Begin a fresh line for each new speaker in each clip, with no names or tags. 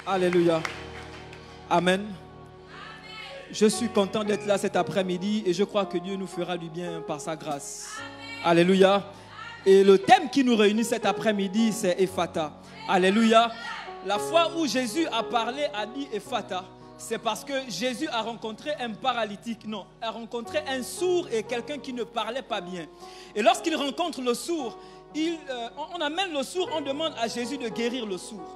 Alléluia. Amen. Je suis content d'être là cet après-midi et je crois que Dieu nous fera du bien par sa grâce. Alléluia. Et le thème qui nous réunit cet après-midi, c'est Ephata. Alléluia. La fois où Jésus a parlé, a dit Ephata, c'est parce que Jésus a rencontré un paralytique, non, a rencontré un sourd et quelqu'un qui ne parlait pas bien. Et lorsqu'il rencontre le sourd, on amène le sourd, on demande à Jésus de guérir le sourd.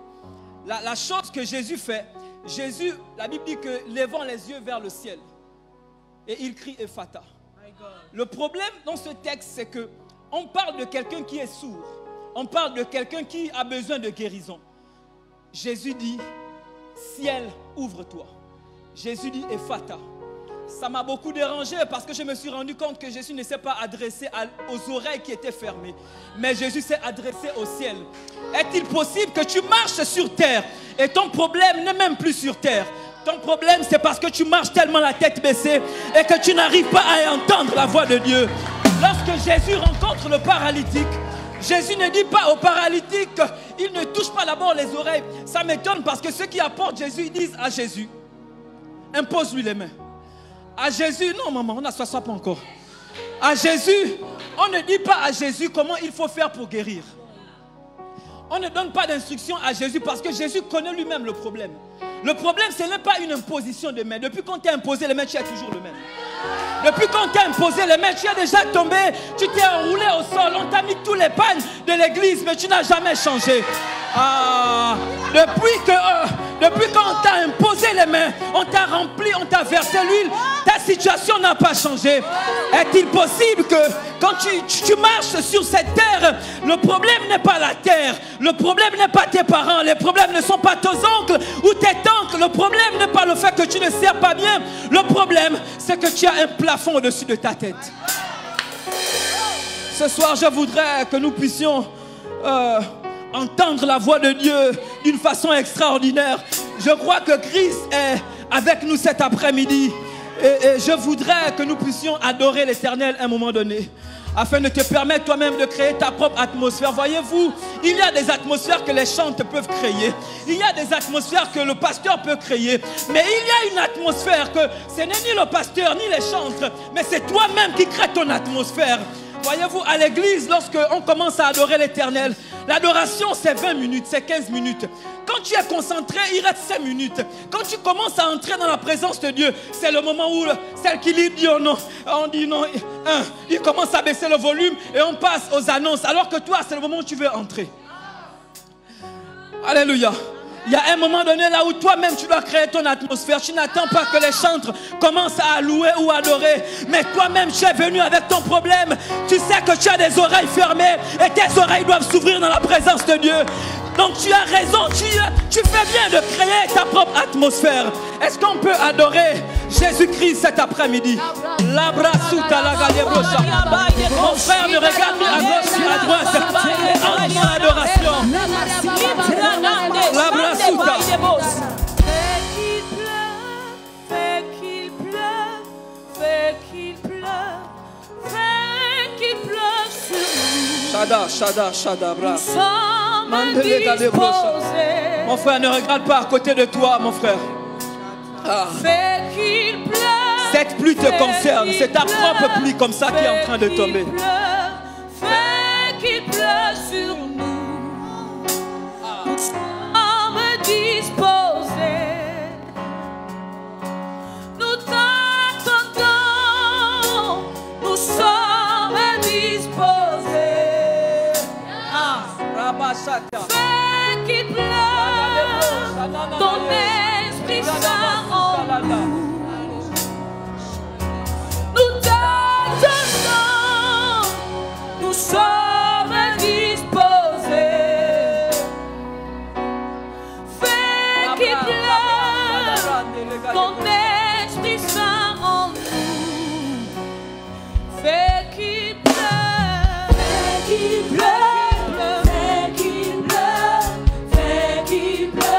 La chose que Jésus fait, Jésus, la Bible dit que levant les yeux vers le ciel, et il crie Ephata. Le problème dans ce texte, c'est que on parle de quelqu'un qui est sourd, on parle de quelqu'un qui a besoin de guérison. Jésus dit, ciel, ouvre-toi. Jésus dit Ephata. Ça m'a beaucoup dérangé parce que je me suis rendu compte que Jésus ne s'est pas adressé aux oreilles qui étaient fermées, mais Jésus s'est adressé au ciel. Est-il possible que tu marches sur terre et ton problème n'est même plus sur terre? Ton problème, c'est parce que tu marches tellement la tête baissée et que tu n'arrives pas à entendre la voix de Dieu. Lorsque Jésus rencontre le paralytique, Jésus ne dit pas au paralytique, il ne touche pas d'abord les oreilles. Ça m'étonne parce que ceux qui apportent Jésus, ils disent à Jésus, impose-lui les mains. À Jésus, non maman, on ne s'assoit pas encore. À Jésus, on ne dit pas à Jésus comment il faut faire pour guérir. On ne donne pas d'instruction à Jésus parce que Jésus connaît lui-même le problème. Le problème, ce n'est pas une imposition de main. Depuis qu'on t'a imposé les mains, tu es toujours le même. Depuis qu'on t'a imposé les mains, tu es déjà tombé, tu t'es enroulé au sol, on t'a mis tous les pannes de l'église, mais tu n'as jamais changé. Depuis qu'on t'a imposé les mains, on t'a rempli, on t'a versé l'huile, ta situation n'a pas changé. Est-il possible que quand tu marches sur cette terre, le problème n'est pas la terre, le problème n'est pas tes parents, les problèmes ne sont pas tes oncles ou tes tantes, le problème n'est pas le fait que tu ne sers pas bien, le problème c'est que tu as un plafond au-dessus de ta tête. Ce soir, je voudrais que nous puissions entendre la voix de Dieu d'une façon extraordinaire. Je crois que Christ est avec nous cet après-midi et je voudrais que nous puissions adorer l'Éternel à un moment donné, afin de te permettre toi-même de créer ta propre atmosphère. Voyez-vous, il y a des atmosphères que les chantes peuvent créer, il y a des atmosphères que le pasteur peut créer, mais il y a une atmosphère que ce n'est ni le pasteur ni les chantres, mais c'est toi-même qui crée ton atmosphère. Voyez-vous, à l'église, lorsqu'on commence à adorer l'Éternel, l'adoration c'est 20 minutes, c'est 15 minutes. Quand tu es concentré, il reste 5 minutes. Quand tu commences à entrer dans la présence de Dieu, c'est le moment où celle qui dit oh non, on dit non, il commence à baisser le volume et on passe aux annonces. Alors que toi, c'est le moment où tu veux entrer. Alléluia. Il y a un moment donné là où toi-même tu dois créer ton atmosphère. Tu n'attends pas que les chantres commencent à louer ou adorer, mais toi-même tu es venu avec ton problème. Tu sais que tu as des oreilles fermées et tes oreilles doivent s'ouvrir dans la présence de Dieu. Donc tu as raison, tu fais bien de créer ta propre atmosphère. Est-ce qu'on peut adorer Jésus-Christ cet après-midi? Mon frère me regarde ni à gauche ni à droite. Entre dans l'adoration.
Fais qu'il pleuve, fais qu'il pleuve, fais qu'il pleuve sur nous.
Shada, bras.
Mon
frère, ne regarde pas à côté de toi, mon frère.
Fais qu'il pleuve.
Cette pluie te concerne, c'est ta propre pluie comme ça qui est en train de tomber.
Fais qu'il pleuve sur nous. Nous sommes disposés. Nous t'attendons. Nous sommes disposés. Fais qu'il pleuve. Ton Esprit Saint en nous. Nous t'attendons. Nous sommes disposés. Fais qu'il pleuve. Ton Esprit Saint en nous. Fais qu'il pleuve. Fais qu'il pleuve. Fais qu'il pleuve.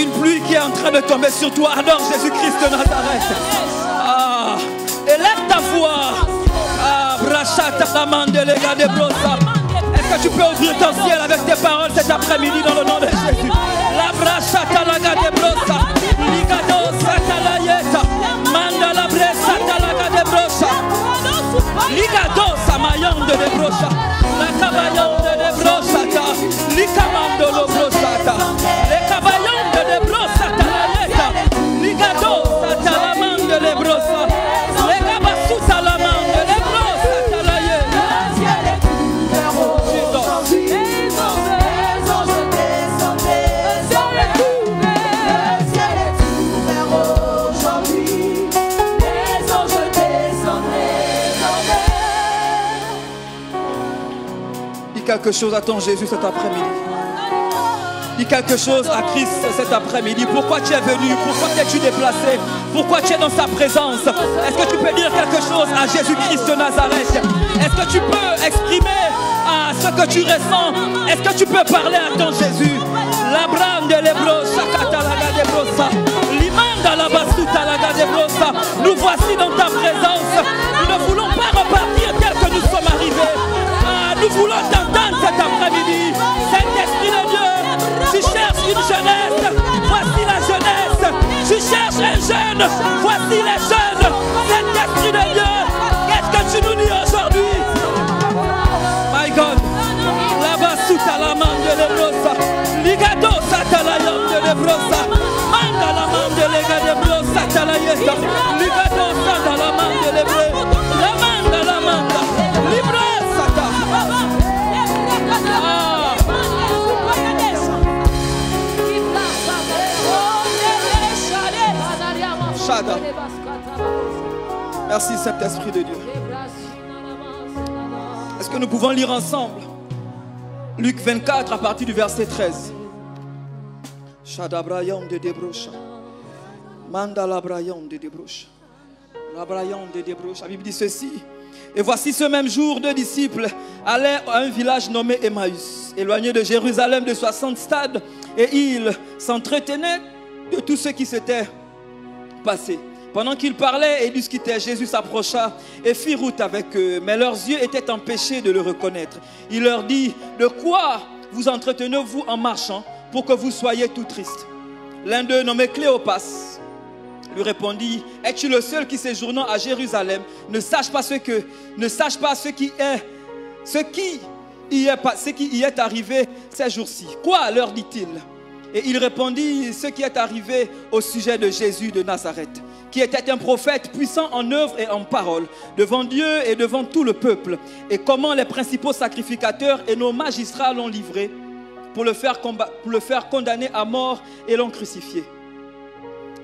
une pluie qui est en train de tomber sur toi. Adore Jésus-Christ de Nazareth. Ah, élève ta voix. Ah, brachata la mande les gars de brossa. Est-ce que tu peux ouvrir ton ciel avec tes paroles cet après-midi dans le nom de Jésus? La brachata la gars de brossa. Ligado sata la yeta. Manda la brachata la gars de brossa. Ligado samayande de brossa. La cabayande de brossata. Likamando lo brossata. Le cabayande de brossata la yeta. Ligado sata la mande de brossa. Le cabasuta la mande de brossata la yeta. Quelque chose à ton Jésus cet après-midi. Dis quelque chose à Christ cet après-midi. Pourquoi tu es venu? Pourquoi t'es-tu déplacé? Pourquoi tu es dans sa présence? Est-ce que tu peux dire quelque chose à Jésus-Christ de Nazareth? Est-ce que tu peux exprimer ce que tu ressens? Est-ce que tu peux parler à ton Jésus? La brande de brossa, catalaga de brossa, limanda la basuta laga de brossa. Nous voici dans ta présence. Nous ne voulons pas repartir tel que nous sommes arrivés. Nous voulons t'entendre cet après-midi. Saint-Esprit de Dieu, tu cherches une jeunesse, voici la jeunesse. Tu cherches un jeune, voici les jeunes. Saint-Esprit de Dieu, qu'est-ce que tu nous dis aujourd'hui? My God, la basuta la mande de brossa, ligado sata la yande de brossa, manda la mande lega de brossa tala yesta, ligado sata la mande de brossa, la manda libra sata. Shada. Merci Saint-Esprit de Dieu. Est-ce que nous pouvons lire ensemble Luc 24 à partir du verset 13? Shada Brayam de Debrocha. Mandala Brayam de Debrocha. La Brayam de Debrocha. La Bible dit ceci. Et voici ce même jour, 2 disciples allaient à un village nommé Emmaüs, éloigné de Jérusalem de 60 stades, et ils s'entretenaient de tout ce qui s'était passé. Pendant qu'ils parlaient et discutaient, Jésus s'approcha et fit route avec eux, mais leurs yeux étaient empêchés de le reconnaître. Il leur dit: de quoi vous entretenez-vous en marchant pour que vous soyez tout tristes? L'un d'eux, nommé Cléopas, lui répondit: es-tu le seul qui séjournant à Jérusalem ne sache pas ce qui y est arrivé ces jours-ci? Quoi, leur dit-il? Et il répondit: ce qui est arrivé au sujet de Jésus de Nazareth, qui était un prophète puissant en œuvre et en parole, devant Dieu et devant tout le peuple, et comment les principaux sacrificateurs et nos magistrats l'ont livré pour le faire condamner à mort et l'ont crucifié.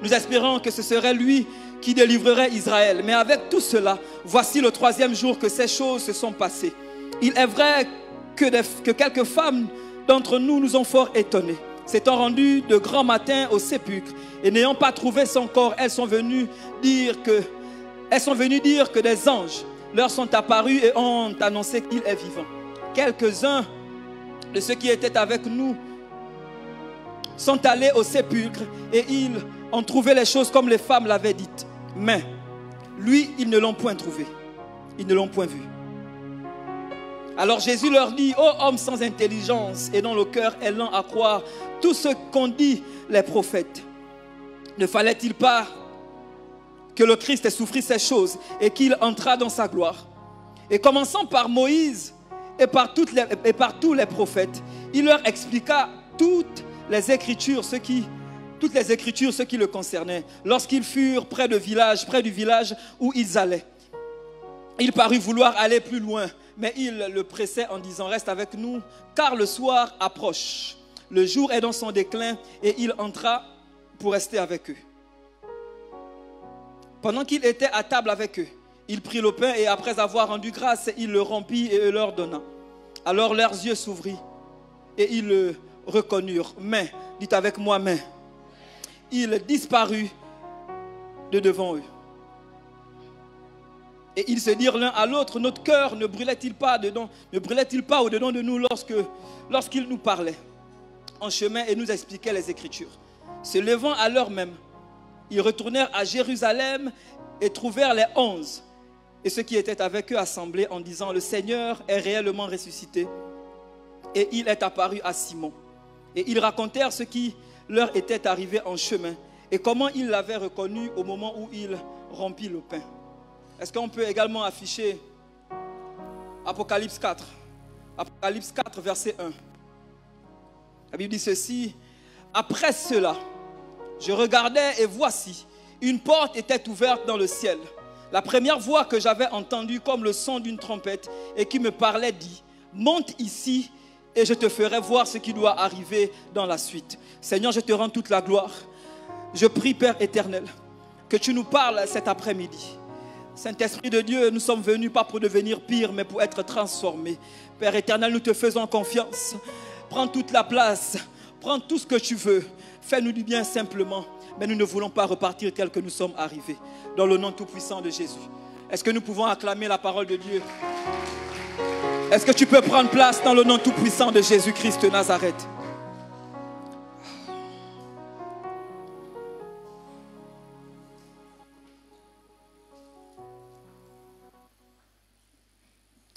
Nous espérons que ce serait lui qui délivrerait Israël. Mais avec tout cela, voici le 3e jour que ces choses se sont passées. Il est vrai que quelques femmes d'entre nous ont fort étonnés. S'étant rendues de grand matin au sépulcre et n'ayant pas trouvé son corps, elles sont venues dire que des anges leur sont apparus et ont annoncé qu'il est vivant. Quelques-uns de ceux qui étaient avec nous sont allés au sépulcre et ils ont trouvé les choses comme les femmes l'avaient dites. Mais lui, ils ne l'ont point trouvé. Ils ne l'ont point vu. Alors Jésus leur dit: ô hommes sans intelligence et dont le cœur est lent à croire tout ce qu'ont dit les prophètes, ne fallait-il pas que le Christ ait souffert ces choses et qu'il entrât dans sa gloire? Et commençant par Moïse et par tous les prophètes, il leur expliqua toutes les Écritures, ce qui le concernait. Lorsqu'ils furent près du village où ils allaient, il parut vouloir aller plus loin, mais il le pressait en disant: reste avec nous, car le soir approche. Le jour est dans son déclin, et il entra pour rester avec eux. Pendant qu'il était à table avec eux, il prit le pain et après avoir rendu grâce, il le rompit et leur donna. Alors leurs yeux s'ouvrirent et ils le reconnurent. Mais, dites avec moi, mais, il disparut de devant eux. Et ils se dirent l'un à l'autre: notre cœur ne brûlait-il pas au-dedans de nous lorsqu'il nous parlait en chemin et nous expliquait les Écritures? Se levant à l'heure même, ils retournèrent à Jérusalem et trouvèrent les 11 et ceux qui étaient avec eux assemblés en disant: le Seigneur est réellement ressuscité et il est apparu à Simon. Et ils racontèrent ce qui leur était arrivé en chemin et comment ils l'avaient reconnu au moment où il rompit le pain. Est-ce qu'on peut également afficher Apocalypse 4? Apocalypse 4, verset 1. La Bible dit ceci: après cela, je regardais et voici, une porte était ouverte dans le ciel. La première voix que j'avais entendue comme le son d'une trompette et qui me parlait dit: monte ici et je te ferai voir ce qui doit arriver dans la suite. Seigneur, je te rends toute la gloire. Je prie, Père éternel, que tu nous parles cet après-midi. Saint-Esprit de Dieu, nous sommes venus pas pour devenir pire, mais pour être transformés. Père éternel, nous te faisons confiance. Prends toute la place, prends tout ce que tu veux. Fais-nous du bien simplement, mais nous ne voulons pas repartir tel que nous sommes arrivés. Dans le nom tout-puissant de Jésus. Est-ce que nous pouvons acclamer la parole de Dieu? Est-ce que tu peux prendre place dans le nom tout-puissant de Jésus-Christ de Nazareth?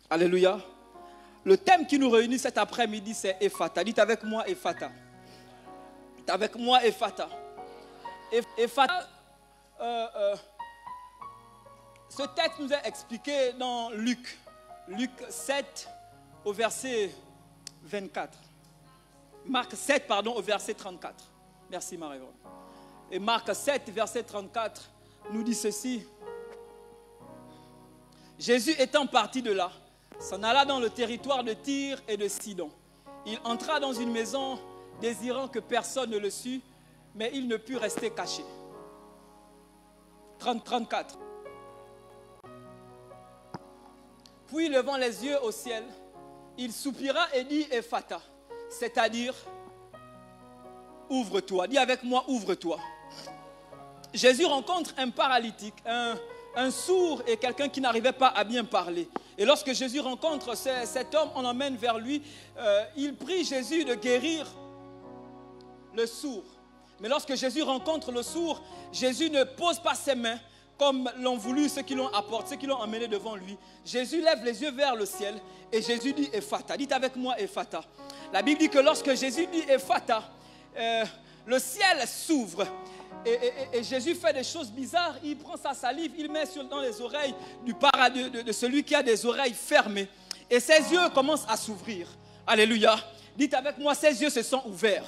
Alléluia. Le thème qui nous réunit cet après-midi, c'est Ephata. Dites avec moi Ephata. Dites avec moi Ephata. Ephata, ce texte nous est expliqué dans Luc 7 au verset 24. Marc 7, pardon, au verset 34. Merci Marie-Yvonne. Et Marc 7, verset 34, nous dit ceci. Jésus étant parti de là, s'en alla dans le territoire de Tyr et de Sidon. Il entra dans une maison désirant que personne ne le sût, mais il ne put rester caché. 34. Puis levant les yeux au ciel, il soupira et dit Ephata, c'est-à-dire ouvre-toi. Dis avec moi, ouvre-toi. Jésus rencontre un paralytique, un sourd et quelqu'un qui n'arrivait pas à bien parler. Et lorsque Jésus rencontre cet homme, on l'emmène vers lui. Il prie Jésus de guérir le sourd. Mais lorsque Jésus rencontre le sourd, Jésus ne pose pas ses mains comme l'ont voulu ceux qui l'ont apporté, ceux qui l'ont emmené devant lui. Jésus lève les yeux vers le ciel et Jésus dit Ephata. Dites avec moi Ephata. La Bible dit que lorsque Jésus dit Ephata, le ciel s'ouvre. Et Jésus fait des choses bizarres. Il prend sa salive, il met dans les oreilles de celui qui a des oreilles fermées. Et ses yeux commencent à s'ouvrir. Alléluia. Dites avec moi, ses yeux se sont ouverts.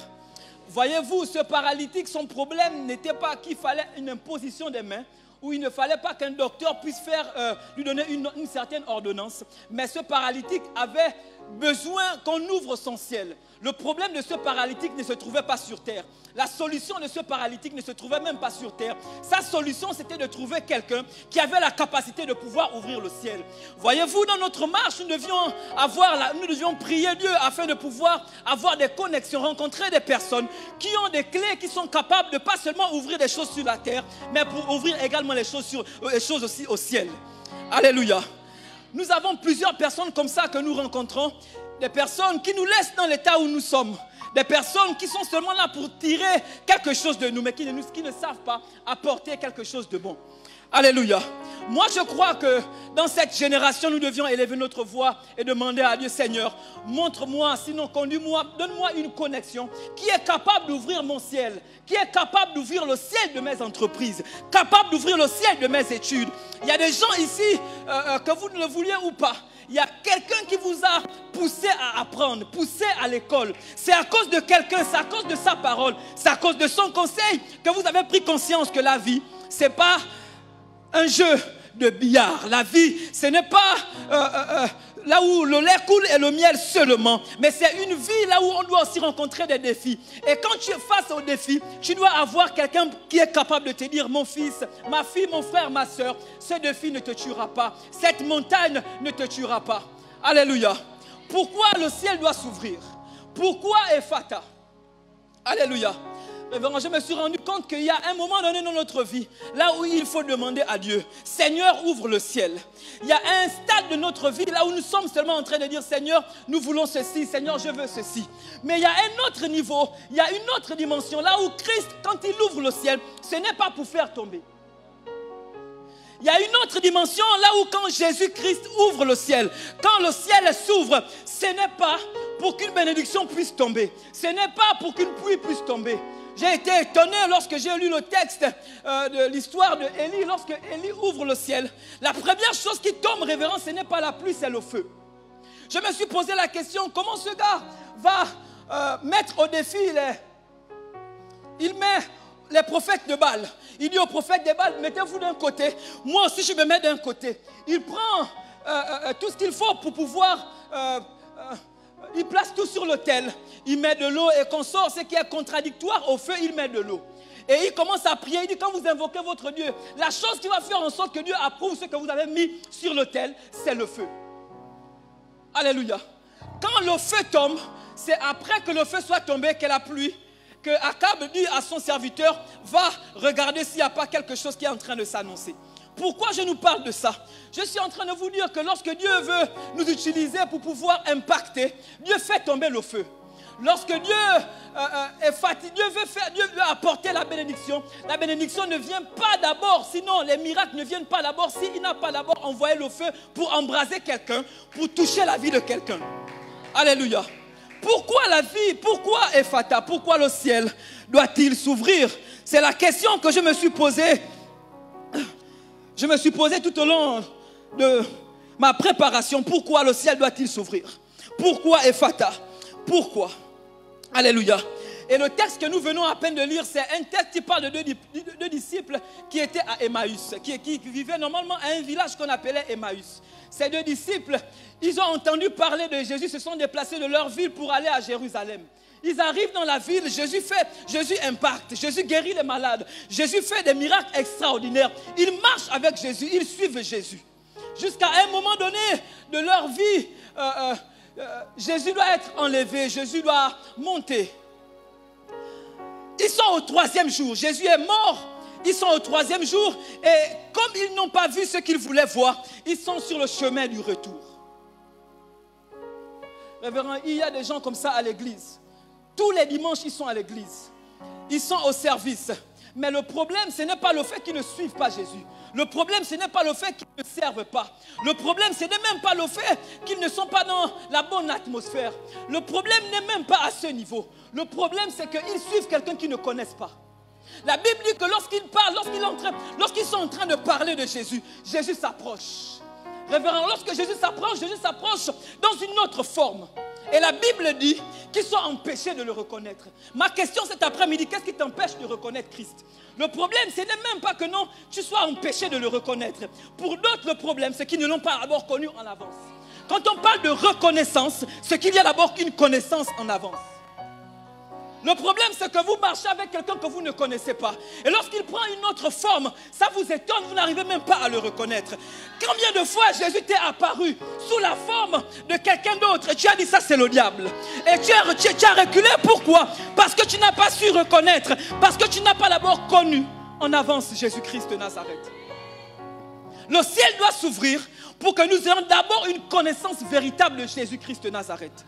Voyez-vous, ce paralytique, son problème n'était pas qu'il fallait une imposition des mains, où il ne fallait pas qu'un docteur puisse lui donner une certaine ordonnance. Mais ce paralytique avait besoin qu'on ouvre son ciel. Le problème de ce paralytique ne se trouvait pas sur terre. La solution de ce paralytique ne se trouvait même pas sur terre. Sa solution, c'était de trouver quelqu'un qui avait la capacité de pouvoir ouvrir le ciel. Voyez-vous, dans notre marche, nous devions prier Dieu afin de pouvoir avoir des connexions, rencontrer des personnes qui ont des clés, qui sont capables de pas seulement ouvrir des choses sur la terre, mais pour ouvrir également les choses aussi au ciel. Alléluia. Nous avons plusieurs personnes comme ça que nous rencontrons. Des personnes qui nous laissent dans l'état où nous sommes. Des personnes qui sont seulement là pour tirer quelque chose de nous, mais qui ne savent pas apporter quelque chose de bon. Alléluia. Moi, je crois que dans cette génération, nous devions élever notre voix et demander à Dieu, Seigneur, montre-moi, sinon conduis-moi, donne-moi une connexion qui est capable d'ouvrir mon ciel, qui est capable d'ouvrir le ciel de mes entreprises, capable d'ouvrir le ciel de mes études. Il y a des gens ici, que vous ne le vouliez ou pas, il y a quelqu'un qui vous a poussé à apprendre, poussé à l'école. C'est à cause de quelqu'un, c'est à cause de sa parole, c'est à cause de son conseil que vous avez pris conscience que la vie, ce n'est pas un jeu de billard. La vie, ce n'est pas là où le lait coule et le miel seulement, mais c'est une vie là où on doit aussi rencontrer des défis. Et quand tu es face aux défis, tu dois avoir quelqu'un qui est capable de te dire, mon fils, ma fille, mon frère, ma soeur, ce défi ne te tuera pas. Cette montagne ne te tuera pas. Alléluia. Pourquoi le ciel doit s'ouvrir? Pourquoi Ephata? Alléluia. Révérend, je me suis rendu compte qu'il y a un moment donné dans notre vie, là où il faut demander à Dieu, Seigneur, ouvre le ciel. Il y a un stade de notre vie là où nous sommes seulement en train de dire, Seigneur, nous voulons ceci, Seigneur, je veux ceci. Mais il y a un autre niveau, il y a une autre dimension, là où Christ, quand il ouvre le ciel, ce n'est pas pour faire tomber. Il y a une autre dimension là où quand Jésus-Christ ouvre le ciel, quand le ciel s'ouvre, ce n'est pas pour qu'une bénédiction puisse tomber. Ce n'est pas pour qu'une pluie puisse tomber. J'ai été étonné lorsque j'ai lu le texte de l'histoire de Élie. Lorsque Élie ouvre le ciel, la première chose qui tombe, révérend, ce n'est pas la pluie, c'est le feu. Je me suis posé la question, comment ce gars va mettre au défi il met les prophètes de Baal. Il dit aux prophètes de Baal, mettez-vous d'un côté. Moi aussi, je me mets d'un côté. Il prend tout ce qu'il faut pour pouvoir... il place tout sur l'autel. Il met de l'eau et qu'on sort ce qui est contradictoire au feu, il met de l'eau. Et il commence à prier. Il dit, quand vous invoquez votre Dieu, la chose qui va faire en sorte que Dieu approuve ce que vous avez mis sur l'autel, c'est le feu. Alléluia. Quand le feu tombe, c'est après que le feu soit tombé que la pluie, que Akab dit à son serviteur, va regarder s'il n'y a pas quelque chose qui est en train de s'annoncer. Pourquoi je nous parle de ça? Je suis en train de vous dire que lorsque Dieu veut nous utiliser pour pouvoir impacter, Dieu fait tomber le feu. Lorsque Dieu est fatigué, Dieu veut apporter la bénédiction ne vient pas d'abord, sinon les miracles ne viennent pas d'abord, s'il n'a pas d'abord envoyé le feu pour embraser quelqu'un, pour toucher la vie de quelqu'un. Alléluia. Pourquoi la vie, pourquoi Ephata, pourquoi le ciel doit-il s'ouvrir? C'est la question que je me suis posée. Je me suis posé tout au long de ma préparation. Pourquoi le ciel doit-il s'ouvrir? Pourquoi Ephata? Pourquoi? Alléluia. Et le texte que nous venons à peine de lire, c'est un texte qui parle de deux disciples qui étaient à Emmaüs, qui vivaient normalement à un village qu'on appelait Emmaüs. Ces deux disciples, ils ont entendu parler de Jésus, se sont déplacés de leur ville pour aller à Jérusalem. Ils arrivent dans la ville, Jésus impacte, Jésus guérit les malades, Jésus fait des miracles extraordinaires. Ils marchent avec Jésus, ils suivent Jésus. Jusqu'à un moment donné de leur vie, Jésus doit être enlevé, Jésus doit monter. Ils sont au 3e jour, Jésus est mort, ils sont au 3e jour et comme ils n'ont pas vu ce qu'ils voulaient voir, ils sont sur le chemin du retour. Révérend, il y a des gens comme ça à l'église. Tous les dimanches, ils sont à l'église. Ils sont au service. Mais le problème, ce n'est pas le fait qu'ils ne suivent pas Jésus. Le problème, ce n'est pas le fait qu'ils ne servent pas. Le problème, ce n'est même pas le fait qu'ils ne sont pas dans la bonne atmosphère. Le problème n'est même pas à ce niveau. Le problème, c'est qu'ils suivent quelqu'un qu'ils ne connaissent pas. La Bible dit que lorsqu'ils parlent, lorsqu'ils sont en train de parler de Jésus, Jésus s'approche. Révérend, lorsque Jésus s'approche dans une autre forme. Et la Bible dit qu'ils sont empêchés de le reconnaître. Ma question cet après-midi, qu'est-ce qui t'empêche de reconnaître Christ? Le problème, ce n'est même pas que non, tu sois empêché de le reconnaître. Pour d'autres, le problème, c'est qu'ils ne l'ont pas d'abord connu en avance. Quand on parle de reconnaissance, c'est qu'il y a d'abord une connaissance en avance. Le problème, c'est que vous marchez avec quelqu'un que vous ne connaissez pas. Et lorsqu'il prend une autre forme, ça vous étonne, vous n'arrivez même pas à le reconnaître. Combien de fois Jésus t'est apparu sous la forme de quelqu'un d'autre et tu as dit ça c'est le diable. Et tu as reculé, pourquoi? Parce que tu n'as pas su reconnaître, parce que tu n'as pas d'abord connu en avance Jésus-Christ de Nazareth. Le ciel doit s'ouvrir pour que nous ayons d'abord une connaissance véritable de Jésus-Christ de Nazareth.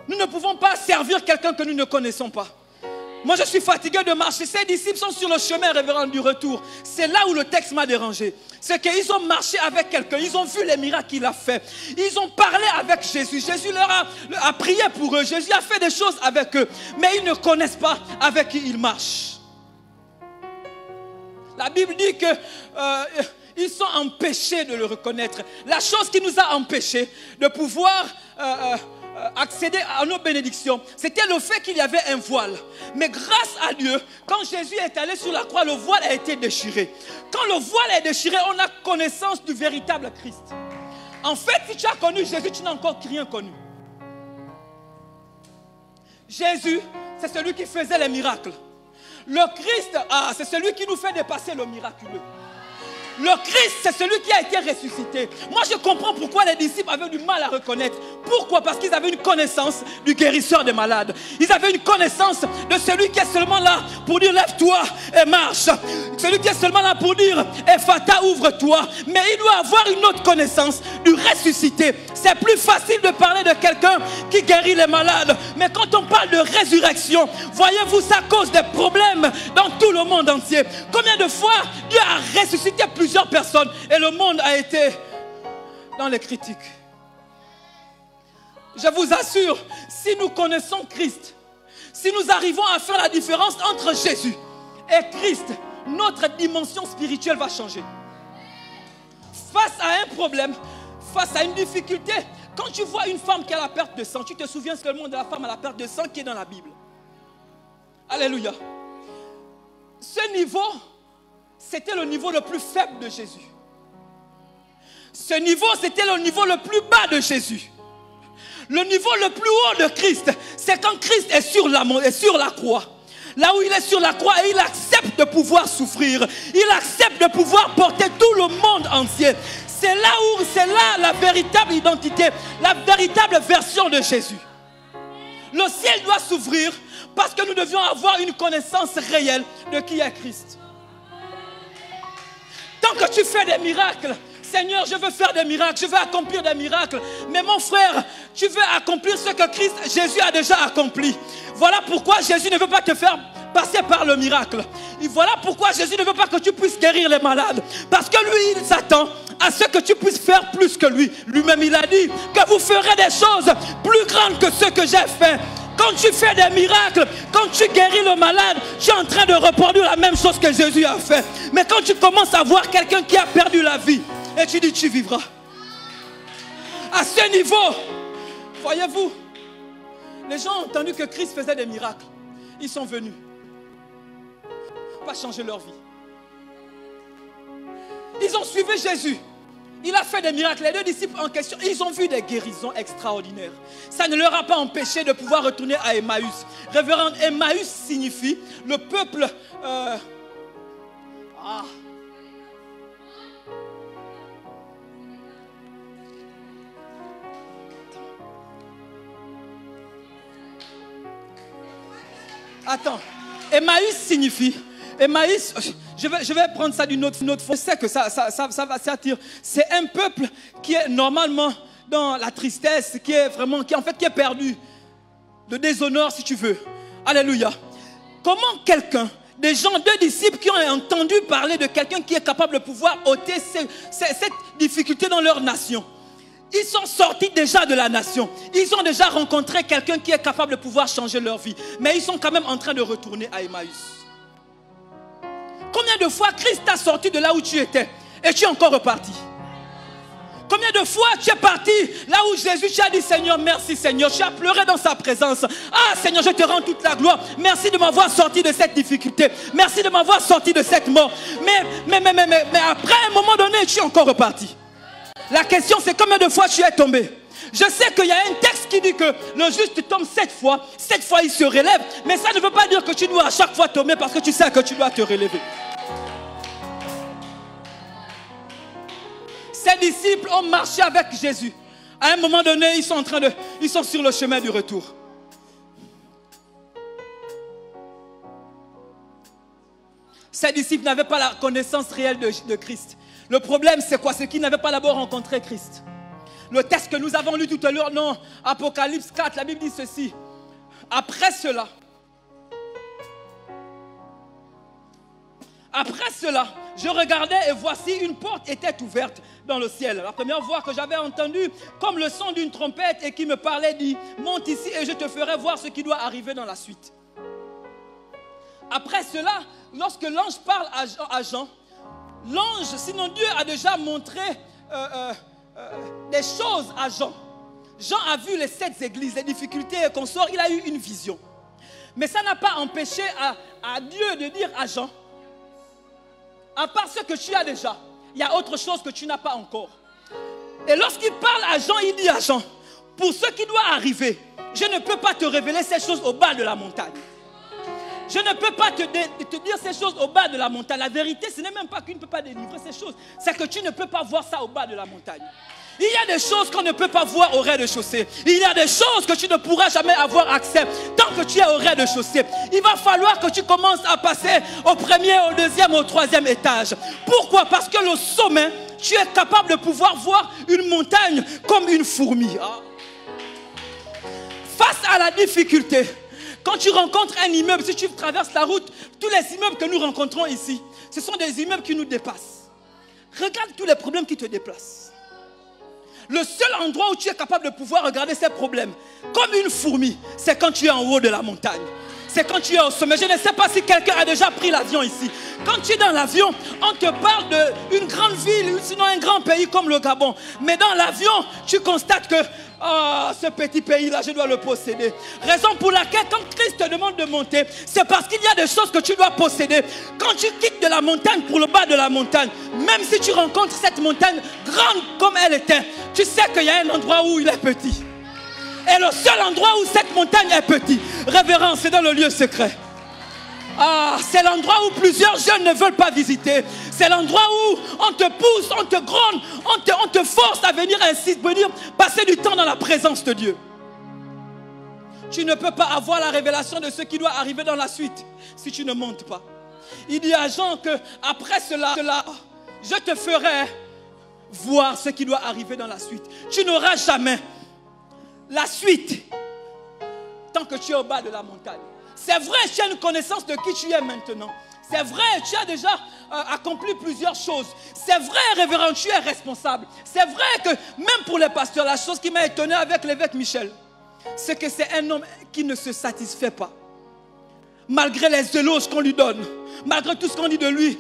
Nous ne pouvons pas servir quelqu'un que nous ne connaissons pas. Moi, je suis fatigué de marcher. Ces disciples sont sur le chemin, révérend, du retour. C'est là où le texte m'a dérangé. C'est qu'ils ont marché avec quelqu'un. Ils ont vu les miracles qu'il a fait. Ils ont parlé avec Jésus. Jésus leur a prié pour eux. Jésus a fait des choses avec eux. Mais ils ne connaissent pas avec qui ils marchent. La Bible dit que... ils sont empêchés de le reconnaître. La chose qui nous a empêchés de pouvoir... accéder à nos bénédictions, c'était le fait qu'il y avait un voile. Mais grâce à Dieu, quand Jésus est allé sur la croix, le voile a été déchiré. Quand le voile est déchiré, on a connaissance du véritable Christ. En fait, si tu as connu Jésus, tu n'as encore rien connu. Jésus, c'est celui qui faisait les miracles. Le Christ, c'est celui qui nous fait dépasser le miraculeux. Le Christ, c'est celui qui a été ressuscité. Moi, je comprends pourquoi les disciples avaient du mal à reconnaître. Pourquoi? Parce qu'ils avaient une connaissance du guérisseur des malades. Ils avaient une connaissance de celui qui est seulement là pour dire lève-toi et marche. Celui qui est seulement là pour dire Ephata, ouvre-toi. Mais il doit avoir une autre connaissance du ressuscité. C'est plus facile de parler de quelqu'un qui guérit les malades. Mais quand on parle de résurrection, voyez-vous, ça cause des problèmes dans tout le monde entier. Combien de fois Dieu a ressuscité plusieurs personnes et le monde a été dans les critiques. Je vous assure, si nous connaissons Christ, si nous arrivons à faire la différence entre Jésus et Christ, notre dimension spirituelle va changer. Face à un problème, face à une difficulté, quand tu vois une femme qui a la perte de sang, tu te souviens seulement de la femme à la perte de sang qui est dans la Bible. Alléluia. Ce niveau, c'était le niveau le plus faible de Jésus. Ce niveau, c'était le niveau le plus bas de Jésus. Le niveau le plus haut de Christ, c'est quand Christ est sur la croix. Là où il est sur la croix et il accepte de pouvoir souffrir. Il accepte de pouvoir porter tout le monde entier. C'est là la véritable identité, la véritable version de Jésus. Le ciel doit s'ouvrir parce que nous devions avoir une connaissance réelle de qui est Christ. Tant que tu fais des miracles, Seigneur, je veux faire des miracles, je veux accomplir des miracles. Mais mon frère, tu veux accomplir ce que Jésus a déjà accompli. Voilà pourquoi Jésus ne veut pas te faire passer par le miracle. Et voilà pourquoi Jésus ne veut pas que tu puisses guérir les malades. Parce que lui, il s'attend à ce que tu puisses faire plus que lui. Lui-même, il a dit que vous ferez des choses plus grandes que ce que j'ai fait. Quand tu fais des miracles, quand tu guéris le malade, tu es en train de reproduire la même chose que Jésus a fait. Mais quand tu commences à voir quelqu'un qui a perdu la vie, et tu dis tu vivras. À ce niveau, voyez-vous, les gens ont entendu que Christ faisait des miracles. Ils sont venus. Pas changer leur vie. Ils ont suivi Jésus. Il a fait des miracles. Les deux disciples en question, ils ont vu des guérisons extraordinaires. Ça ne leur a pas empêché de pouvoir retourner à Emmaüs. Révérend, Emmaüs signifie le peuple... Attends, Emmaüs signifie... Emmaüs, je vais prendre ça d'une autre façon. Je sais que ça va s'attirer. C'est un peuple qui est normalement dans la tristesse, qui est perdu, de déshonneur si tu veux. Alléluia. Comment quelqu'un, des gens, deux disciples qui ont entendu parler de quelqu'un qui est capable de pouvoir ôter cette difficulté dans leur nation. Ils sont sortis déjà de la nation. Ils ont déjà rencontré quelqu'un qui est capable de pouvoir changer leur vie. Mais ils sont quand même en train de retourner à Emmaüs. Combien de fois Christ t'a sorti de là où tu étais et tu es encore reparti? Combien de fois tu es parti là où Jésus t'a dit Seigneur, merci Seigneur. Tu as pleuré dans sa présence. Ah Seigneur, je te rends toute la gloire. Merci de m'avoir sorti de cette difficulté. Merci de m'avoir sorti de cette mort. Mais après un moment donné, tu es encore reparti. La question c'est combien de fois tu es tombé? Je sais qu'il y a un texte qui dit que le juste tombe 7 fois il se relève. Mais ça ne veut pas dire que tu dois à chaque fois tomber parce que tu sais que tu dois te relever. Ces disciples ont marché avec Jésus. À un moment donné, ils sont sur le chemin du retour. Ces disciples n'avaient pas la connaissance réelle de Christ. Le problème, c'est quoi? C'est qu'ils n'avaient pas d'abord rencontré Christ. Le texte que nous avons lu tout à l'heure, non, Apocalypse 4, la Bible dit ceci. Après cela, je regardais et voici une porte était ouverte dans le ciel. La première voix que j'avais entendue, comme le son d'une trompette et qui me parlait, dit, monte ici et je te ferai voir ce qui doit arriver dans la suite. Après cela, lorsque l'ange parle à Jean, l'ange, sinon Dieu a déjà montré des choses à Jean. Jean a vu les 7 églises, les difficultés et consorts, il a eu une vision. Mais ça n'a pas empêché à Dieu de dire à Jean, à part ce que tu as déjà, il y a autre chose que tu n'as pas encore. Et lorsqu'il parle à Jean, il dit à Jean, pour ce qui doit arriver, je ne peux pas te révéler ces choses au bas de la montagne. Je ne peux pas te dire ces choses au bas de la montagne. La vérité, ce n'est même pas qu'il ne peut pas délivrer ces choses. C'est que tu ne peux pas voir ça au bas de la montagne. Il y a des choses qu'on ne peut pas voir au rez-de-chaussée. Il y a des choses que tu ne pourras jamais avoir accès tant que tu es au rez-de-chaussée. Il va falloir que tu commences à passer au premier, au deuxième, au troisième étage. Pourquoi? Parce que le sommet, tu es capable de pouvoir voir une montagne comme une fourmi. Face à la difficulté, quand tu rencontres un immeuble, si tu traverses la route, tous les immeubles que nous rencontrons ici, ce sont des immeubles qui nous dépassent. Regarde tous les problèmes qui te déplacent. Le seul endroit où tu es capable de pouvoir regarder ces problèmes comme une fourmi, c'est quand tu es en haut de la montagne. C'est quand tu es au sommet. Je ne sais pas si quelqu'un a déjà pris l'avion ici. Quand tu es dans l'avion, on te parle d'une grande ville, sinon un grand pays comme le Gabon. Mais dans l'avion, tu constates que ce petit pays-là, je dois le posséder. Raison pour laquelle, quand Christ te demande de monter, c'est parce qu'il y a des choses que tu dois posséder. Quand tu quittes de la montagne pour le bas de la montagne, même si tu rencontres cette montagne grande comme elle était, tu sais qu'il y a un endroit où il est petit. Et le seul endroit où cette montagne est petite, révérend, c'est dans le lieu secret. C'est l'endroit où plusieurs jeunes ne veulent pas visiter. C'est l'endroit où on te pousse, on te gronde, on te force à venir ainsi, venir passer du temps dans la présence de Dieu. Tu ne peux pas avoir la révélation de ce qui doit arriver dans la suite si tu ne montes pas. Il dit à Jean que après cela, je te ferai voir ce qui doit arriver dans la suite. Tu n'auras jamais la suite tant que tu es au bas de la montagne. C'est vrai, tu as une connaissance de qui tu es maintenant. C'est vrai, tu as déjà accompli plusieurs choses. C'est vrai, révérend, tu es responsable. C'est vrai que même pour les pasteurs, la chose qui m'a étonné avec l'évêque Michel, c'est que c'est un homme qui ne se satisfait pas. Malgré les éloges qu'on lui donne, malgré tout ce qu'on dit de lui,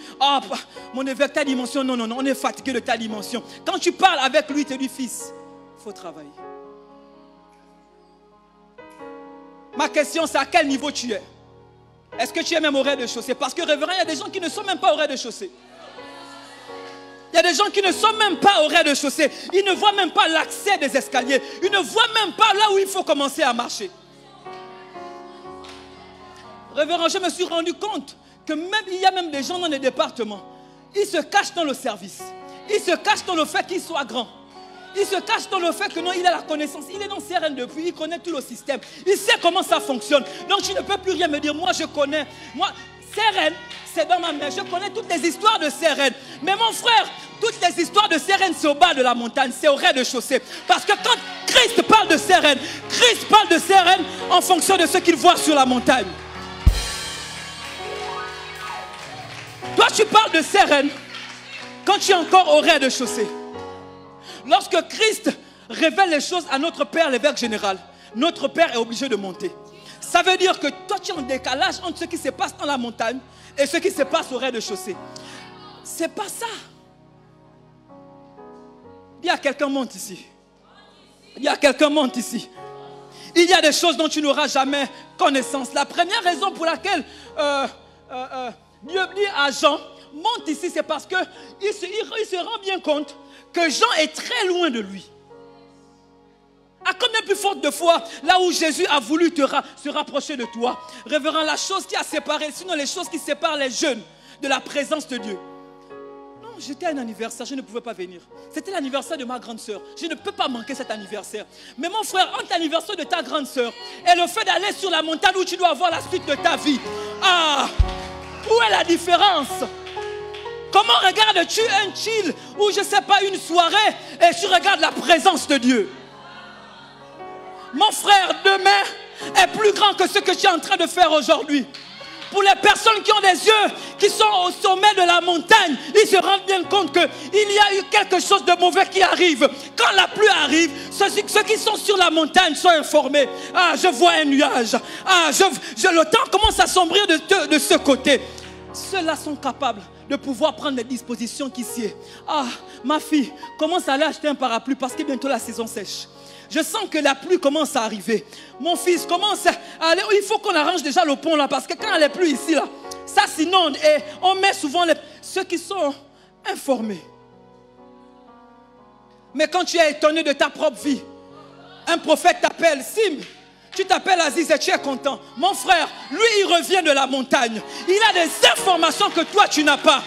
mon évêque, ta dimension, non, on est fatigué de ta dimension. Quand tu parles avec lui, tu dis, fils, il faut travailler. Ma question, c'est à quel niveau tu es? Est-ce que tu es même au rez-de-chaussée? Parce que révérend, il y a des gens qui ne sont même pas au rez-de-chaussée. Il y a des gens qui ne sont même pas au rez-de-chaussée. Ils ne voient même pas l'accès des escaliers. Ils ne voient même pas là où il faut commencer à marcher. Révérend, je me suis rendu compte que même il y a même des gens dans les départements. Ils se cachent dans le service. Ils se cachent dans le fait qu'ils soient grands. Il se cache dans le fait que non, il a la connaissance. Il est dans CRN depuis, il connaît tout le système. Il sait comment ça fonctionne. Donc tu ne peux plus rien me dire. Moi je connais. Moi, CRN, c'est dans ma main. Je connais toutes les histoires de CRN. Mais mon frère, toutes les histoires de CRN, c'est au bas de la montagne. C'est au rez-de-chaussée. Parce que quand Christ parle de CRN, Christ parle de CRN en fonction de ce qu'il voit sur la montagne. Toi tu parles de CRN quand tu es encore au rez-de-chaussée. Lorsque Christ révèle les choses à notre Père, l'évêque général, notre Père est obligé de monter. Ça veut dire que toi, tu es en décalage entre ce qui se passe dans la montagne et ce qui se passe au rez-de-chaussée. C'est pas ça. Il y a quelqu'un monte ici. Il y a quelqu'un monte ici. Il y a des choses dont tu n'auras jamais connaissance. La première raison pour laquelle Dieu dit à Jean, monte ici, c'est parce qu'il se rend bien compte que Jean est très loin de lui. À combien plus forte de foi, là où Jésus a voulu se rapprocher de toi. Révérend, la chose qui a séparé, sinon les choses qui séparent les jeunes de la présence de Dieu. Non, j'étais à un anniversaire, je ne pouvais pas venir. C'était l'anniversaire de ma grande sœur. Je ne peux pas manquer cet anniversaire. Mais mon frère, entre l'anniversaire de ta grande sœur et le fait d'aller sur la montagne où tu dois avoir la suite de ta vie, où est la différence? Comment regardes-tu un chill ou je ne sais pas une soirée et tu regardes la présence de Dieu? Mon frère, demain est plus grand que ce que tu es en train de faire aujourd'hui. Pour les personnes qui ont des yeux, qui sont au sommet de la montagne, ils se rendent bien compte qu'il y a eu quelque chose de mauvais qui arrive. Quand la pluie arrive, ceux qui sont sur la montagne sont informés. Je vois un nuage. Le temps commence à sombrir de ce côté. Ceux-là sont capables de pouvoir prendre les dispositions qui s'y est. Ma fille, commence à aller acheter un parapluie parce que bientôt la saison sèche. Je sens que la pluie commence à arriver. Mon fils, commence à aller. Il faut qu'on arrange déjà le pont là parce que quand il n'y a plus ici là, ça s'inonde et on met souvent ceux qui sont informés. Mais quand tu es étonné de ta propre vie, un prophète t'appelle, Sim, Tu t'appelles Aziz et tu es content. Mon frère, lui, il revient de la montagne. Il a des informations que toi, tu n'as pas.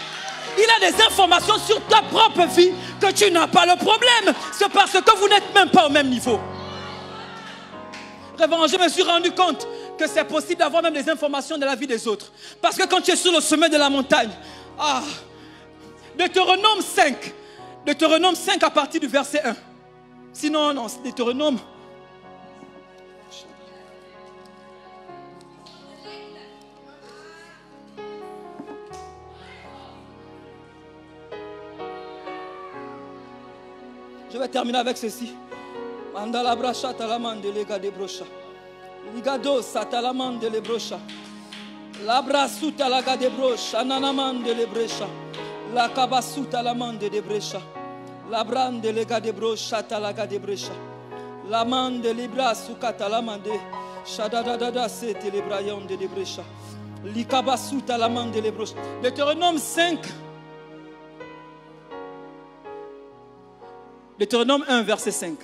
Il a des informations sur ta propre vie que tu n'as pas. Le problème, c'est parce que vous n'êtes même pas au même niveau. Révérend, je me suis rendu compte que c'est possible d'avoir même des informations de la vie des autres. Parce que quand tu es sur le sommet de la montagne, Deutéronome 5 à partir du verset 1. Sinon, non, c'est Deutéronome. Je vais terminer avec ceci. Mandala bracha talaman de lega de brocha. Ligado satalaman de lebrocha. Labra suta laga de brocha. Ananaman de lebrecha. La kabasuta laman de lebrecha. Labran de lega de brocha talaga de brecha. Laman de libra sukata laman de. Shadadada sete lebrayon de lebrecha. Likabasuta laman de lebrocha. Deutéronome 5. Deutéronome 1, verset 5.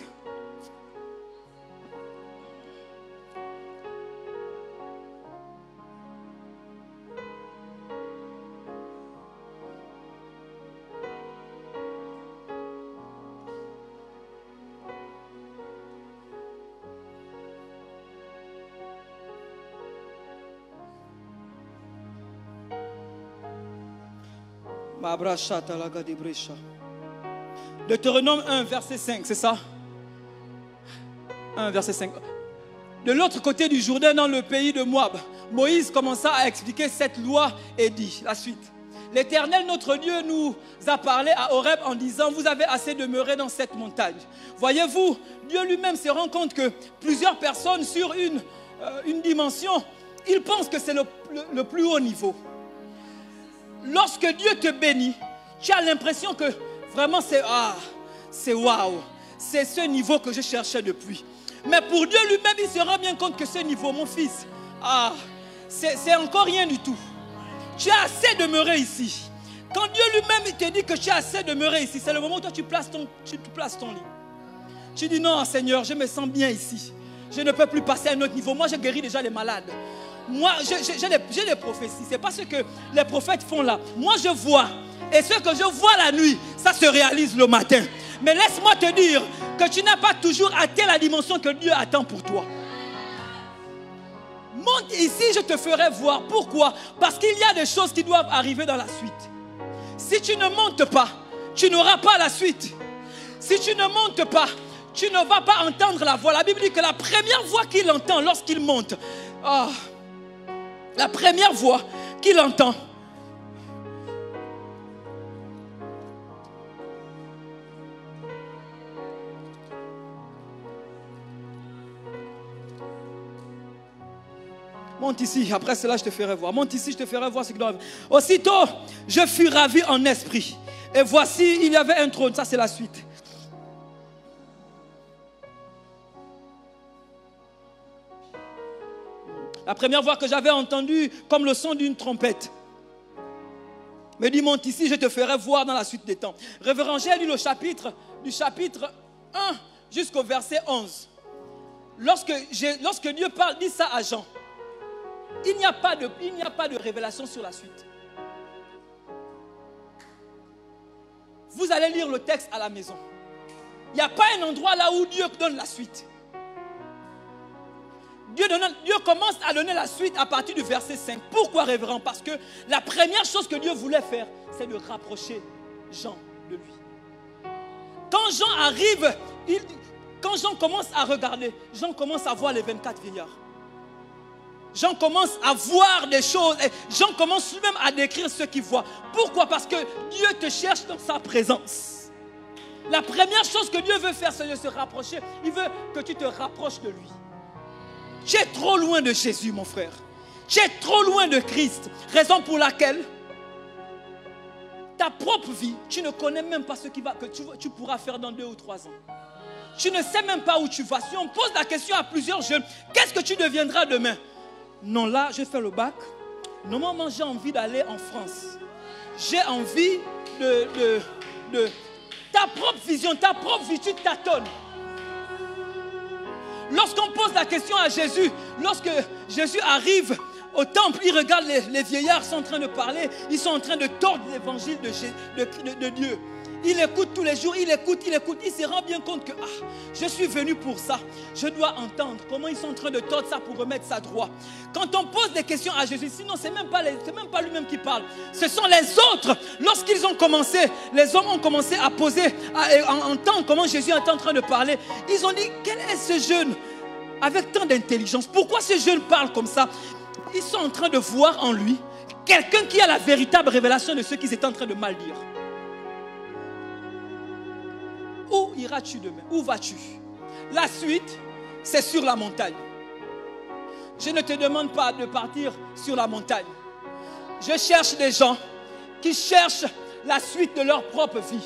Mabrachata laga de brecha. Deutéronome 1, verset 5, c'est ça? 1, verset 5. De l'autre côté du Jourdain, dans le pays de Moab, Moïse commença à expliquer cette loi et dit, la suite. L'Éternel, notre Dieu, nous a parlé à Horeb en disant, vous avez assez demeuré dans cette montagne. Voyez-vous, Dieu lui-même se rend compte que plusieurs personnes sur une dimension, ils pensent que c'est le plus haut niveau. Lorsque Dieu te bénit, tu as l'impression que vraiment c'est waouh, c'est ce niveau que je cherchais depuis. Mais pour Dieu lui-même, il se rend bien compte que ce niveau, mon fils, c'est encore rien du tout. Tu as assez demeuré ici. Quand Dieu lui-même te dit que tu as assez demeuré ici, c'est le moment où toi tu places ton lit. Tu dis non Seigneur, je me sens bien ici. Je ne peux plus passer à un autre niveau. Moi je guéris déjà les malades. Moi j'ai les prophéties. Ce n'est pas ce que les prophètes font là. Moi je vois. Et ce que je vois la nuit, ça se réalise le matin. Mais laisse-moi te dire que tu n'as pas toujours atteint la dimension que Dieu attend pour toi. Monte ici, je te ferai voir. Pourquoi? Parce qu'il y a des choses qui doivent arriver dans la suite. Si tu ne montes pas, tu n'auras pas la suite. Si tu ne montes pas, tu ne vas pas entendre la voix. La Bible dit que la première voix qu'il entend lorsqu'il monte, la première voix qu'il entend, monte ici, après cela je te ferai voir. Monte ici, je te ferai voir ce qui doit arriver. Aussitôt, je fus ravi en esprit. Et voici, il y avait un trône. Ça, c'est la suite. La première voix que j'avais entendue, comme le son d'une trompette, me dit, monte ici, je te ferai voir dans la suite des temps. Révérend, j'ai lu le chapitre, du chapitre 1 jusqu'au verset 11. Lorsque Dieu dit ça à Jean, il n'y a pas de révélation sur la suite. Vous allez lire le texte à la maison. Il n'y a pas un endroit là où Dieu donne la suite. Dieu commence à donner la suite à partir du verset 5. Pourquoi, révérend? Parce que la première chose que Dieu voulait faire, c'est de rapprocher Jean de lui. Quand Jean arrive, quand Jean commence à regarder, Jean commence à voir les 24 vieillards. Jean commence à voir des choses. Et Jean commence lui-même à décrire ce qu'il voit. Pourquoi? Parce que Dieu te cherche dans sa présence. La première chose que Dieu veut faire, c'est de se rapprocher. Il veut que tu te rapproches de lui. Tu es trop loin de Jésus, mon frère. Tu es trop loin de Christ. Raison pour laquelle ta propre vie, tu ne connais même pas ce que tu pourras faire dans 2 ou 3 ans. Tu ne sais même pas où tu vas. Si on pose la question à plusieurs jeunes, qu'est-ce que tu deviendras demain? Non, là, je fais le bac. Normalement, j'ai envie d'aller en France. J'ai envie de ta propre vision, ta propre vie, tu tâtonnes. Lorsqu'on pose la question à Jésus, lorsque Jésus arrive au temple, il regarde les vieillards sont en train de parler, ils sont en train de tordre l'évangile de Dieu. Il écoute tous les jours, il écoute, il se rend bien compte que je suis venu pour ça. Je dois entendre comment ils sont en train de tordre ça pour remettre ça droit. Quand on pose des questions à Jésus, sinon c'est même pas lui-même qui parle. Ce sont les autres. Lorsqu'ils ont commencé, les hommes ont commencé à poser, à entendre comment Jésus est en train de parler. Ils ont dit, quel est ce jeune avec tant d'intelligence? Pourquoi ce jeune parle comme ça? Ils sont en train de voir en lui quelqu'un qui a la véritable révélation de ce qu'ils étaient en train de mal dire. Où iras-tu demain? Où vas-tu? La suite, c'est sur la montagne. Je ne te demande pas de partir sur la montagne. Je cherche des gens qui cherchent la suite de leur propre vie.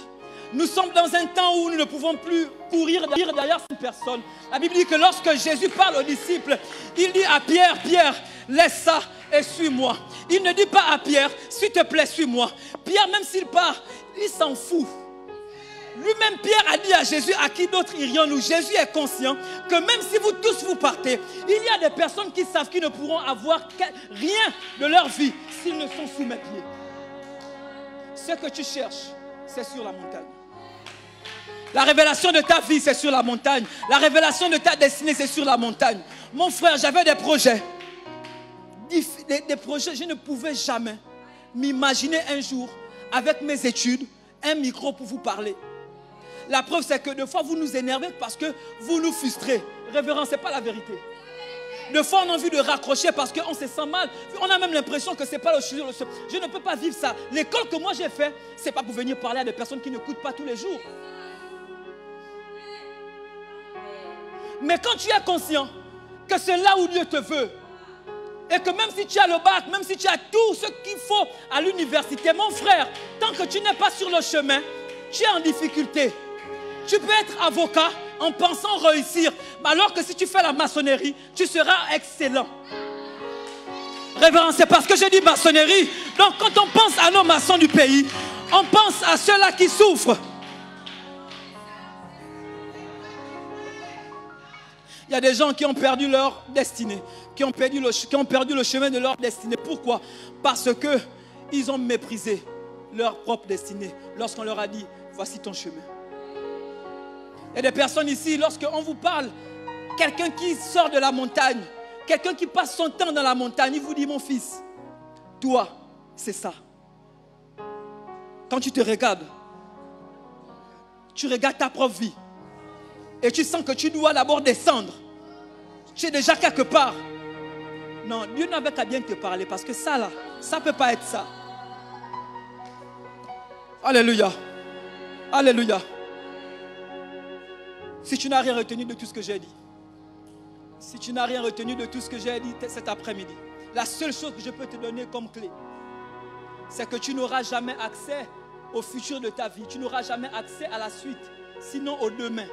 Nous sommes dans un temps où nous ne pouvons plus courir derrière cette personne. La Bible dit que lorsque Jésus parle aux disciples, il dit à Pierre, Pierre, laisse ça et suis-moi. Il ne dit pas à Pierre, s'il te plaît, suis-moi. Pierre, même s'il part, il s'en fout. Lui-même, Pierre a dit à Jésus, à qui d'autre irions-nous? Jésus est conscient que même si vous tous vous partez, il y a des personnes qui savent qu'ils ne pourront avoir rien de leur vie s'ils ne sont sous mes pieds. Ce que tu cherches, c'est sur la montagne. La révélation de ta vie, c'est sur la montagne. La révélation de ta destinée, c'est sur la montagne. Mon frère, j'avais des projets. Des projets, je ne pouvais jamais m'imaginer un jour, avec mes études, un micro pour vous parler. La preuve, c'est que des fois, vous nous énervez parce que vous nous frustrez. Révérend, ce n'est pas la vérité. Des fois, on a envie de raccrocher parce qu'on se sent mal. On a même l'impression que ce n'est pas le sujet. Je ne peux pas vivre ça. L'école que moi j'ai fait, ce n'est pas pour venir parler à des personnes qui n'écoutent pas tous les jours. Mais quand tu es conscient que c'est là où Dieu te veut, et que même si tu as le bac, même si tu as tout ce qu'il faut à l'université, mon frère, tant que tu n'es pas sur le chemin, tu es en difficulté. Tu peux être avocat en pensant réussir, alors que si tu fais la maçonnerie, tu seras excellent. Révérend, c'est parce que je dis maçonnerie. Donc quand on pense à nos maçons du pays, on pense à ceux-là qui souffrent. Il y a des gens qui ont perdu leur destinée, qui ont perdu le chemin de leur destinée. Pourquoi? Parce qu'ils ont méprisé leur propre destinée lorsqu'on leur a dit, voici ton chemin. Il y a des personnes ici, lorsqu'on vous parle, quelqu'un qui sort de la montagne, quelqu'un qui passe son temps dans la montagne, il vous dit, mon fils, toi, c'est ça. Quand tu te regardes, tu regardes ta propre vie. Et tu sens que tu dois d'abord descendre. Tu es déjà quelque part. Non, Dieu n'avait qu'à bien te parler parce que ça là, ça ne peut pas être ça. Alléluia. Alléluia. Si tu n'as rien retenu de tout ce que j'ai dit, si tu n'as rien retenu de tout ce que j'ai dit cet après-midi, la seule chose que je peux te donner comme clé, c'est que tu n'auras jamais accès au futur de ta vie. Tu n'auras jamais accès à la suite, sinon au demain.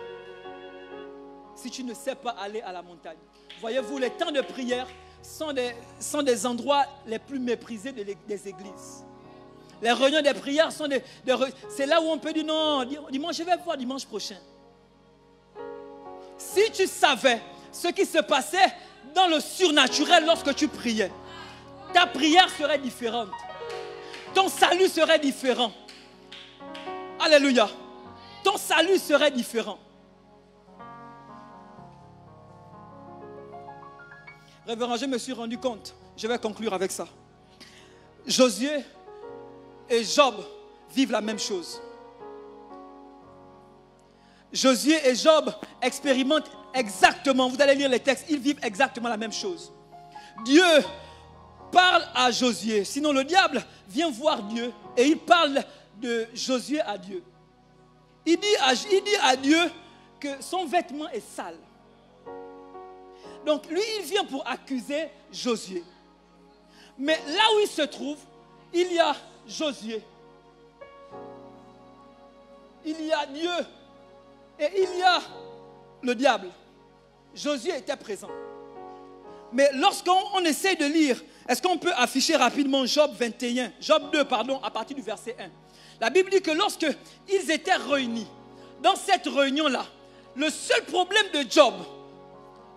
Si tu ne sais pas aller à la montagne. Voyez-vous, les temps de prière sont des endroits les plus méprisés des églises. Les réunions de prière sont c'est là où on peut dire non, dimanche, je vais voir dimanche prochain. Si tu savais ce qui se passait dans le surnaturel lorsque tu priais, ta prière serait différente. Ton salut serait différent. Alléluia. Ton salut serait différent. Révérend, je me suis rendu compte, je vais conclure avec ça. Josué et Job vivent la même chose. Josué et Job expérimentent exactement, vous allez lire les textes, ils vivent exactement la même chose. Dieu parle à Josué, sinon le diable vient voir Dieu et il parle de Josué à Dieu. Il dit à Dieu que son vêtement est sale. Donc lui, il vient pour accuser Josué. Mais là où il se trouve, il y a Josué. Il y a Dieu. Et il y a le diable. Josué était présent. Mais lorsqu'on essaie de lire, est-ce qu'on peut afficher rapidement Job 21, Job 2, pardon, à partir du verset 1. La Bible dit que lorsqu'ils étaient réunis, dans cette réunion-là, le seul problème de Job,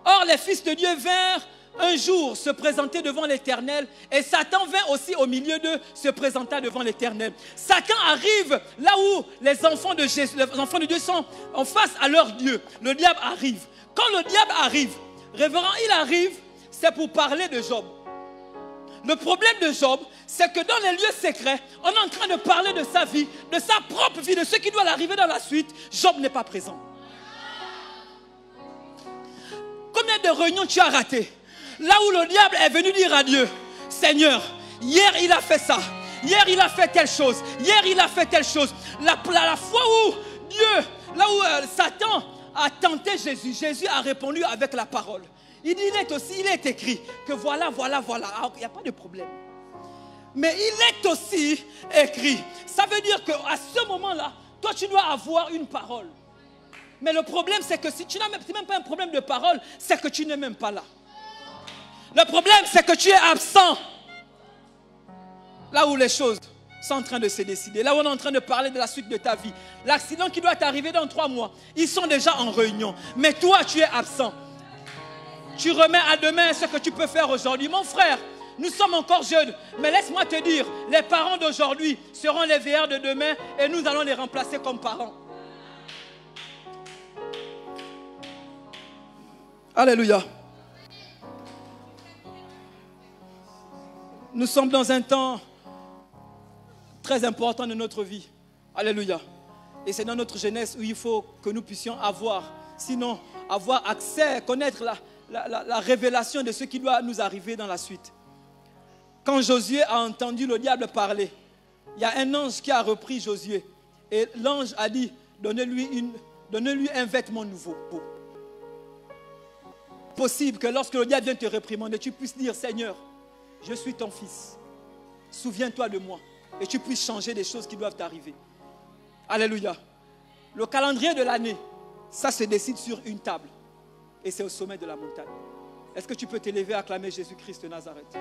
Or, les fils de Dieu vinrent un jour se présenter devant l'Éternel et Satan vint aussi au milieu d'eux se présenter devant l'Éternel. Satan arrive là où les enfants de Jésus, les enfants de Dieu sont en face à leur Dieu. Le diable arrive. Quand le diable arrive, révérend, il arrive, c'est pour parler de Job. Le problème de Job, c'est que dans les lieux secrets, on est en train de parler de sa vie, de sa propre vie, de ce qui doit l'arriver dans la suite. Job n'est pas présent. Combien de réunions tu as ratées? Là où le diable est venu dire à Dieu, Seigneur, hier il a fait ça, hier il a fait telle chose, hier il a fait telle chose. La fois où Dieu, là où Satan a tenté Jésus, Jésus a répondu avec la parole. Il dit, il est écrit que voilà. Alors, il n'y a pas de problème. Mais il est aussi écrit. Ça veut dire qu'à ce moment-là, toi tu dois avoir une parole. Mais le problème c'est que si tu n'as même pas un problème de parole, c'est que tu n'es même pas là. Le problème, c'est que tu es absent. Là où les choses sont en train de se décider. Là où on est en train de parler de la suite de ta vie. L'accident qui doit t'arriver dans 3 mois. Ils sont déjà en réunion. Mais toi, tu es absent. Tu remets à demain ce que tu peux faire aujourd'hui. Mon frère, nous sommes encore jeunes. Mais laisse-moi te dire, les parents d'aujourd'hui seront les veilleurs de demain. Et nous allons les remplacer comme parents. Alléluia. Nous sommes dans un temps très important de notre vie. Alléluia. Et c'est dans notre jeunesse où il faut que nous puissions avoir accès, connaître la révélation de ce qui doit nous arriver dans la suite. Quand Josué a entendu le diable parler, il y a un ange qui a repris Josué. Et l'ange a dit, donnez-lui un vêtement nouveau. Possible que lorsque le diable vient te réprimander, tu puisses dire, Seigneur, je suis ton fils. Souviens-toi de moi. Et tu puisses changer des choses qui doivent t'arriver. Alléluia. Le calendrier de l'année, ça se décide sur une table. Et c'est au sommet de la montagne. Est-ce que tu peux t'élever à acclamer Jésus-Christ de Nazareth?